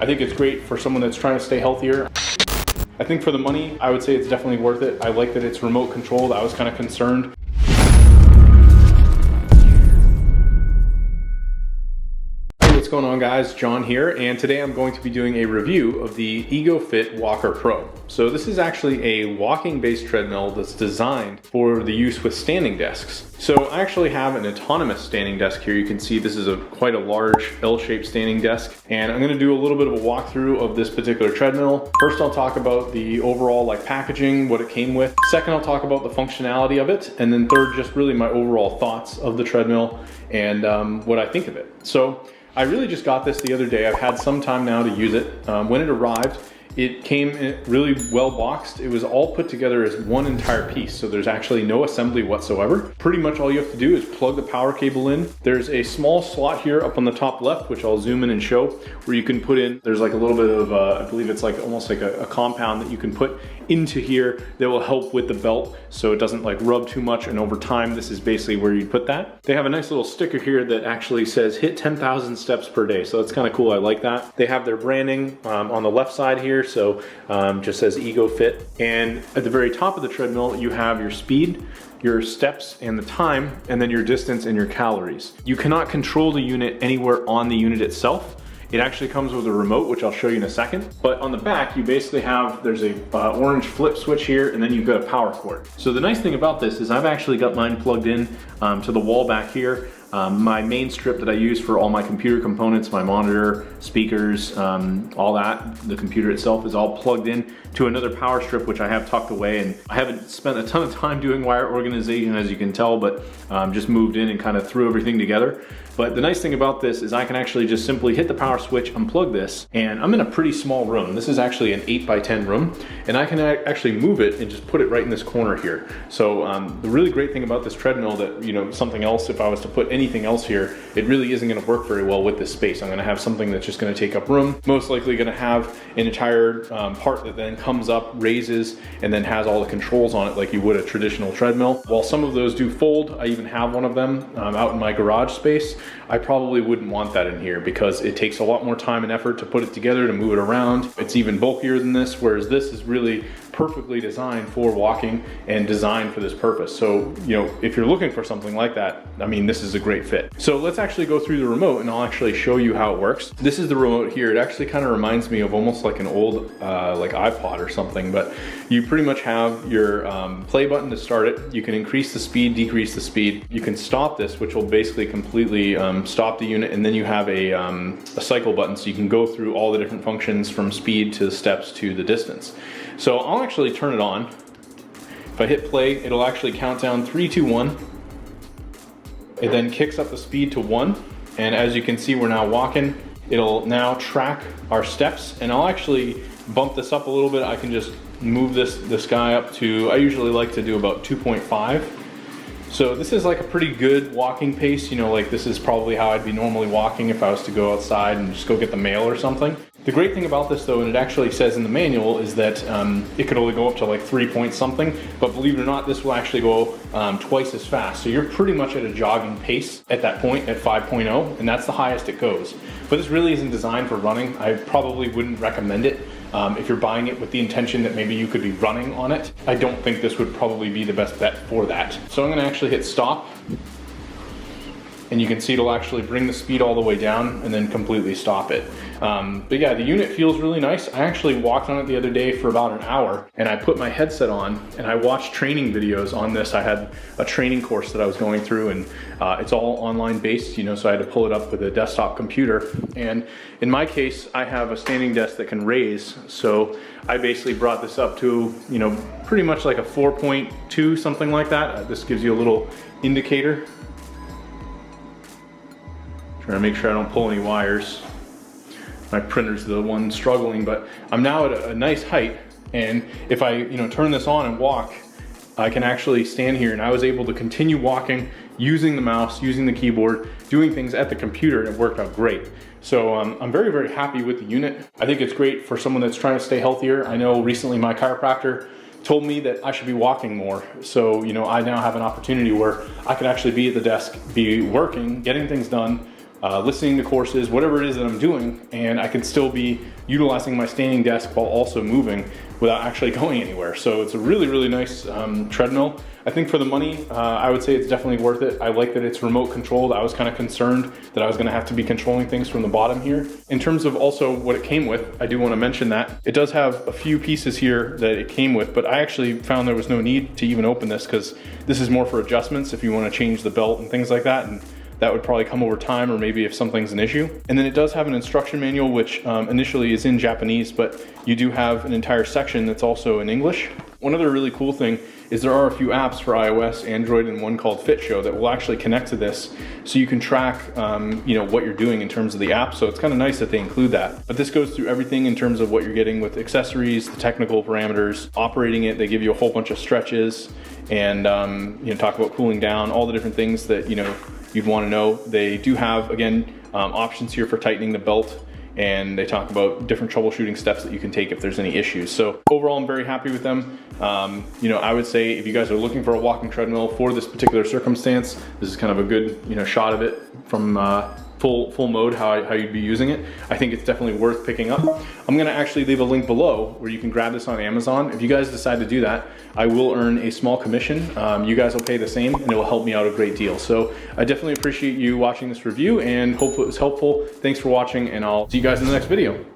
I think it's great for someone that's trying to stay healthier. I think for the money, I would say it's definitely worth it. I like that it's remote controlled. I was kind of concerned. What's going on, guys? John here, and today I'm going to be doing a review of the EgoFit Walker Pro. So this is actually a walking-based treadmill that's designed for the use with standing desks. So I actually have an autonomous standing desk here. You can see this is quite a large L-shaped standing desk, and I'm going to do a little bit of a walkthrough of this particular treadmill. First, I'll talk about the overall packaging, what it came with. Second, I'll talk about the functionality of it, and then third, just really my overall thoughts of the treadmill and what I think of it. So I really just got this the other day. I've had some time now to use it. When it arrived, it came really well boxed. It was all put together as one entire piece, so there's actually no assembly whatsoever. Pretty much all you have to do is plug the power cable in. There's a small slot here up on the top left, which I'll zoom in and show, where you can put in, there's like a little bit of, I believe it's almost like a compound that you can put into here that will help with the belt so it doesn't rub too much, and over time this is basically where you put that. They have a nice little sticker here that actually says hit 10,000 steps per day, so that's kind of cool. I like that. They have their branding on the left side here, so just says EgoFit, and at the very top of the treadmill you have your speed, your steps and the time, and then your distance and your calories. You cannot control the unit anywhere on the unit itself. It actually comes with a remote, which I'll show you in a second. But on the back, you basically have, there's a orange flip switch here, and then you've got a power cord. So the nice thing about this is I've actually got mine plugged in to the wall back here. My main strip that I use for all my computer components, my monitor, speakers, all that, the computer itself is all plugged in to another power strip, which I have tucked away. And I haven't spent a ton of time doing wire organization, as you can tell, but just moved in and kind of threw everything together. But the nice thing about this is I can actually just simply hit the power switch, unplug this, and I'm in a pretty small room. This is actually an 8x10 room, and I can actually move it and just put it right in this corner here. So the really great thing about this treadmill that, something else, if I was to put anything else here, it really isn't gonna work very well with this space. I'm gonna have something that's just gonna take up room, most likely gonna have an entire part that then comes up, raises, and then has all the controls on it like you would a traditional treadmill. While some of those do fold, I even have one of them out in my garage space. I probably wouldn't want that in here because it takes a lot more time and effort to put it together, to move it around. It's even bulkier than this, whereas this is really perfectly designed for walking and designed for this purpose. So, if you're looking for something like that, I mean, this is a great fit. So let's actually go through the remote and I'll actually show you how it works. This is the remote here. It actually kind of reminds me of almost like an old iPod or something, but you pretty much have your play button to start it. You can increase the speed, decrease the speed. You can stop this, which will basically completely stop the unit, and then you have a cycle button, so you can go through all the different functions from speed to the steps to the distance. So I'll actually turn it on. If I hit play, it'll actually count down 3, 2, 1. It then kicks up the speed to 1, and as you can see, we're now walking. It'll now track our steps, and I'll actually bump this up a little bit. I can just move this guy up to, I usually like to do about 2.5. So this is like a pretty good walking pace. This is probably how I'd be normally walking if I was to go outside and just go get the mail or something. The great thing about this though, and it actually says in the manual, is that it could only go up to 3 point something, but believe it or not, this will actually go twice as fast. So you're pretty much at a jogging pace at that point at 5.0, and that's the highest it goes. But this really isn't designed for running. I probably wouldn't recommend it. If you're buying it with the intention that maybe you could be running on it, I don't think this would probably be the best bet for that. So I'm gonna actually hit stop, and you can see it'll actually bring the speed all the way down and then completely stop it. But yeah, the unit feels really nice. I actually walked on it the other day for about an hour, and I put my headset on and I watched training videos on this. I had a training course that I was going through, and it's all online based, so I had to pull it up with a desktop computer. And in my case, I have a standing desk that can raise, so I basically brought this up to, pretty much like a 4.2, something like that. This gives you a little indicator. Trying to make sure I don't pull any wires. My printer's the one struggling, but I'm now at a nice height, and if I turn this on and walk, I can actually stand here, and I was able to continue walking using the mouse, using the keyboard, doing things at the computer, and it worked out great. So I'm very, very happy with the unit. I think it's great for someone that's trying to stay healthier. I know recently my chiropractor told me that I should be walking more. So, I now have an opportunity where I can actually be at the desk, be working, getting things done, listening to courses, whatever it is that I'm doing, and I can still be utilizing my standing desk while also moving without actually going anywhere. So it's a really, really nice treadmill. I think for the money, I would say it's definitely worth it. I like that it's remote controlled. I was kind of concerned that I was gonna have to be controlling things from the bottom here. In terms of also what it came with, I do wanna mention that it does have a few pieces here that it came with, but I actually found there was no need to even open this because this is more for adjustments if you wanna change the belt and things like that. And that would probably come over time, or maybe if something's an issue. And then it does have an instruction manual, which initially is in Japanese, but you do have an entire section that's also in English. One other really cool thing is there are a few apps for iOS, Android, and one called Fit Show that will actually connect to this, so you can track what you're doing in terms of the app. So it's kind of nice that they include that. But this goes through everything in terms of what you're getting with accessories, the technical parameters, operating it. They give you a whole bunch of stretches, and talk about cooling down, all the different things that you'd want to know. They do have, again, options here for tightening the belt, and they talk about different troubleshooting steps that you can take if there's any issues. So overall, I'm very happy with them. I would say if you guys are looking for a walking treadmill for this particular circumstance, this is kind of a good shot of it from full mode, how you'd be using it. I think it's definitely worth picking up. I'm gonna actually leave a link below where you can grab this on Amazon. If you guys decide to do that, I will earn a small commission. You guys will pay the same, and it will help me out a great deal. So I definitely appreciate you watching this review and hope it was helpful. Thanks for watching, and I'll see you guys in the next video.